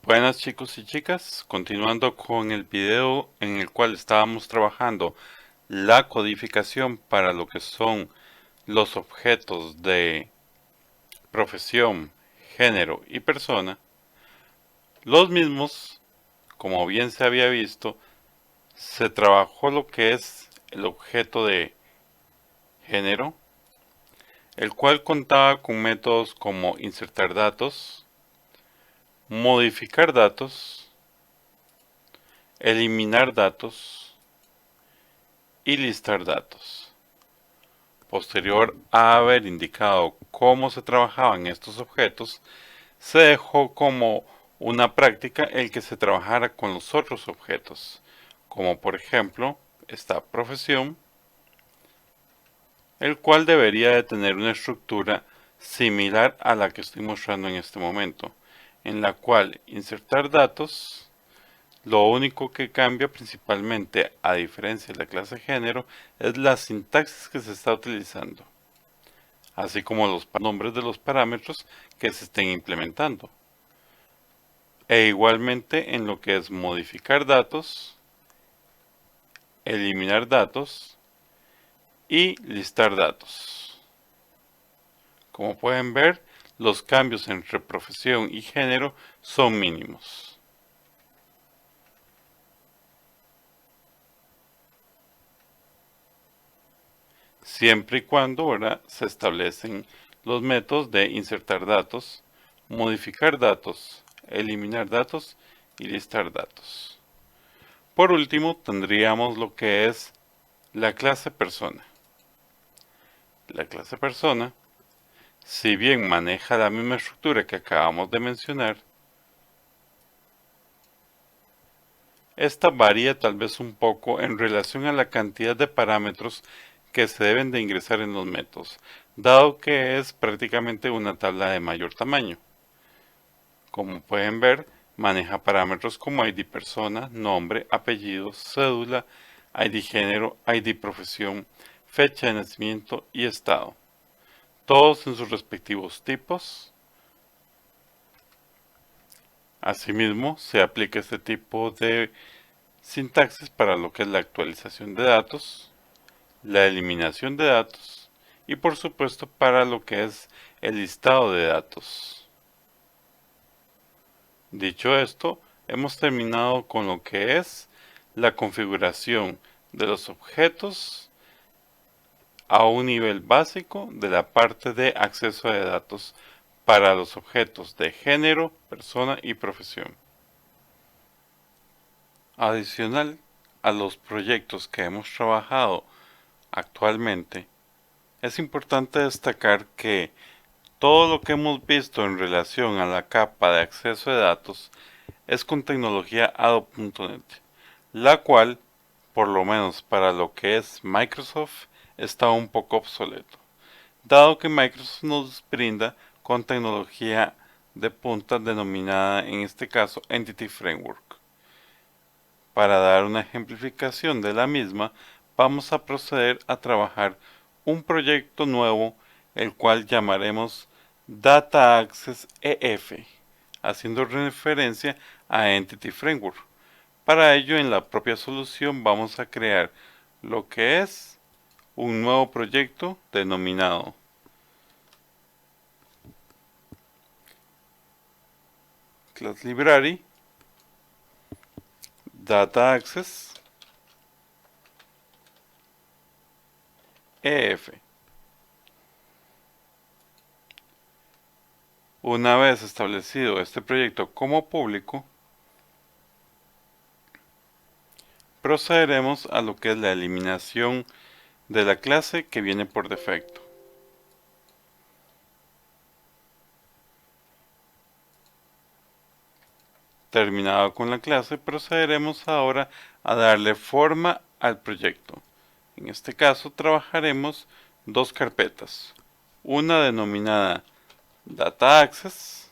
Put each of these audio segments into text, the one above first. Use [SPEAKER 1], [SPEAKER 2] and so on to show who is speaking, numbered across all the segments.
[SPEAKER 1] Buenas chicos y chicas, continuando con el video en el cual estábamos trabajando la codificación para lo que son los objetos de profesión, género y persona. Los mismos, como bien se había visto, se trabajó lo que es el objeto de género, el cual contaba con métodos como insertar datos, modificar datos, eliminar datos y listar datos. Posterior a haber indicado cómo se trabajaban estos objetos, se dejó como una práctica el que se trabajara con los otros objetos, como por ejemplo esta profesión, el cual debería de tener una estructura similar a la que estoy mostrando en este momento, en la cual insertar datos. Lo único que cambia principalmente, a diferencia de la clase género, es la sintaxis que se está utilizando, así como los nombres de los parámetros que se estén implementando. E igualmente en lo que es modificar datos, eliminar datos y listar datos. Como pueden ver, los cambios entre profesión y género son mínimos. Siempre y cuando ahora se establecen los métodos de insertar datos, modificar datos, eliminar datos y listar datos. Por último, tendríamos lo que es la clase persona. La clase persona, si bien maneja la misma estructura que acabamos de mencionar, esta varía tal vez un poco en relación a la cantidad de parámetros que se deben de ingresar en los métodos, dado que es prácticamente una tabla de mayor tamaño. Como pueden ver, maneja parámetros como ID persona, nombre, apellido, cédula, ID género, ID profesión, fecha de nacimiento y estado, todos en sus respectivos tipos. Asimismo, se aplica este tipo de sintaxis para lo que es la actualización de datos, la eliminación de datos y por supuesto para lo que es el listado de datos. Dicho esto, hemos terminado con lo que es la configuración de los objetos a un nivel básico de la parte de acceso de datos para los objetos de género, persona y profesión. Adicional a los proyectos que hemos trabajado actualmente, es importante destacar que todo lo que hemos visto en relación a la capa de acceso de datos es con tecnología Adobe.net, la cual, por lo menos para lo que es Microsoft, está un poco obsoleto, dado que Microsoft nos brinda con tecnología de punta denominada en este caso Entity Framework. Para dar una ejemplificación de la misma, vamos a proceder a trabajar un proyecto nuevo, el cual llamaremos Data Access EF, haciendo referencia a Entity Framework. Para ello, en la propia solución vamos a crear lo que es un nuevo proyecto denominado Class Library Data Access EF. Una vez establecido este proyecto como público, procederemos a lo que es la eliminación de la clase que viene por defecto. Terminado con la clase, procederemos ahora a darle forma al proyecto. En este caso trabajaremos dos carpetas, una denominada Data Access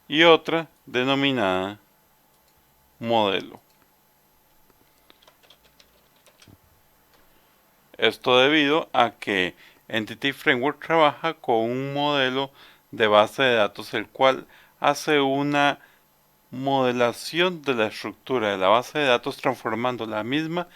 [SPEAKER 1] y otra denominada Modelo. Esto debido a que Entity Framework trabaja con un modelo de base de datos el cual hace una modelación de la estructura de la base de datos transformando la misma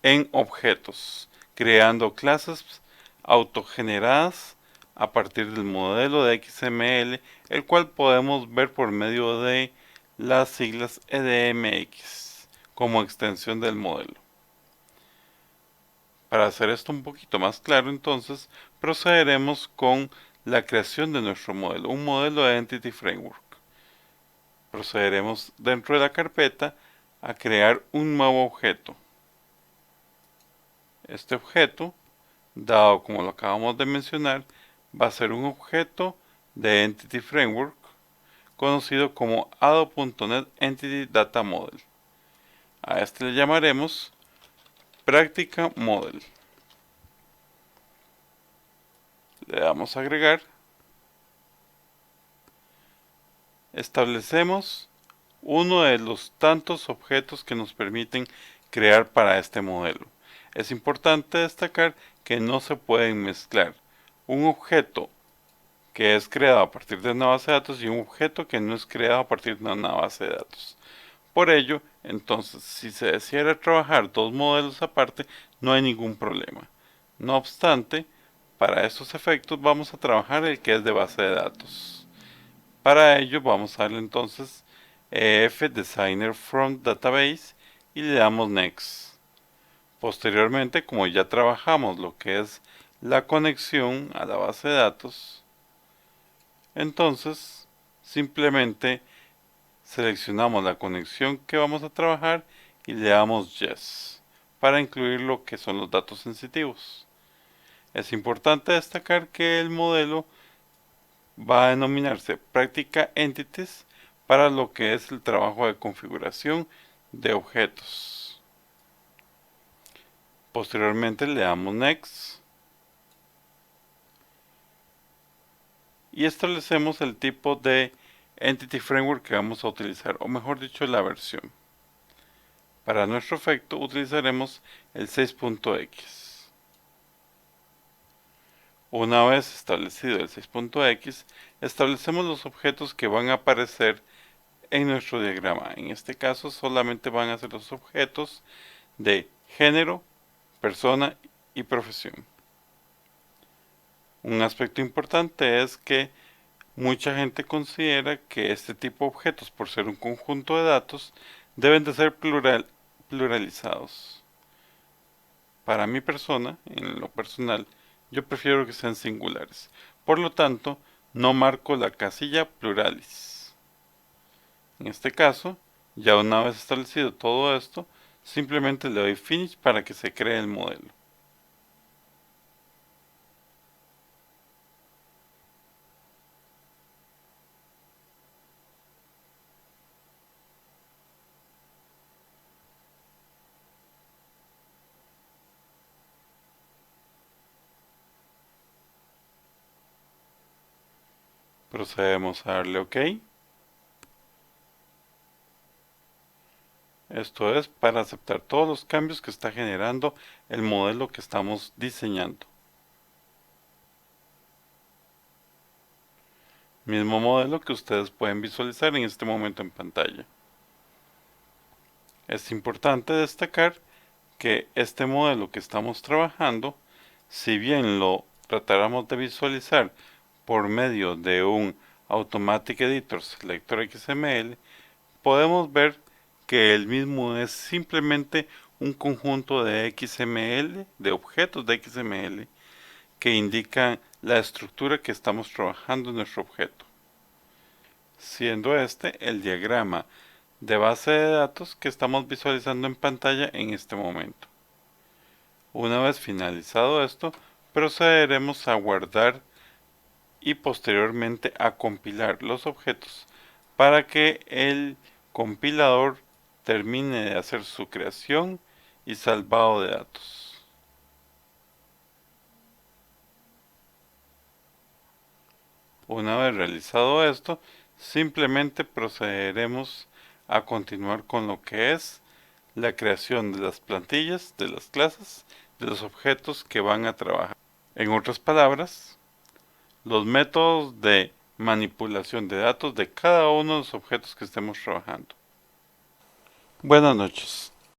[SPEAKER 1] en objetos, creando clases autogeneradas a partir del modelo de XML, el cual podemos ver por medio de las siglas EDMX como extensión del modelo. Para hacer esto un poquito más claro, entonces procederemos con la creación de nuestro modelo, un modelo de Entity Framework. Procederemos dentro de la carpeta a crear un nuevo objeto. Este objeto, dado como lo acabamos de mencionar, va a ser un objeto de Entity Framework conocido como Ado.NET Entity Data Model. A este le llamaremos Práctica Model. Le damos a agregar. Establecemos uno de los tantos objetos que nos permiten crear para este modelo. Es importante destacar que no se pueden mezclar un objeto que es creado a partir de una base de datos y un objeto que no es creado a partir de una base de datos. Por ello, entonces, si se decidiera trabajar dos modelos aparte, no hay ningún problema. No obstante, para estos efectos vamos a trabajar el que es de base de datos. Para ello vamos a darle entonces EF Designer from Database y le damos Next. Posteriormente, como ya trabajamos lo que es la conexión a la base de datos, entonces simplemente seleccionamos la conexión que vamos a trabajar y le damos Yes para incluir lo que son los datos sensitivos. Es importante destacar que el modelo va a denominarse Práctica Entities para lo que es el trabajo de configuración de objetos. Posteriormente le damos Next y establecemos el tipo de Entity Framework que vamos a utilizar, o mejor dicho, la versión. Para nuestro efecto utilizaremos el 6.x. Una vez establecido el 6.x, establecemos los objetos que van a aparecer en nuestro diagrama. En este caso solamente van a ser los objetos de género, persona y profesión. Un aspecto importante es que mucha gente considera que este tipo de objetos, por ser un conjunto de datos, deben de ser pluralizados. Para mi persona, en lo personal, yo prefiero que sean singulares. Por lo tanto, no marco la casilla pluralis. En este caso, ya una vez establecido todo esto, simplemente le doy Finish para que se cree el modelo. Procedemos a darle OK. Esto es para aceptar todos los cambios que está generando el modelo que estamos diseñando. Mismo modelo que ustedes pueden visualizar en este momento en pantalla. Es importante destacar que este modelo que estamos trabajando, si bien lo tratáramos de visualizar por medio de un Automatic Editor Selector XML, podemos ver que el mismo es simplemente un conjunto de XML, de objetos de XML, que indican la estructura que estamos trabajando en nuestro objeto, siendo este el diagrama de base de datos que estamos visualizando en pantalla en este momento. Una vez finalizado esto, procederemos a guardar y posteriormente a compilar los objetos para que el compilador termine de hacer su creación y salvado de datos. Una vez realizado esto, simplemente procederemos a continuar con lo que es la creación de las plantillas, de las clases, de los objetos que van a trabajar. En otras palabras, los métodos de manipulación de datos de cada uno de los objetos que estemos trabajando. Buenas noches.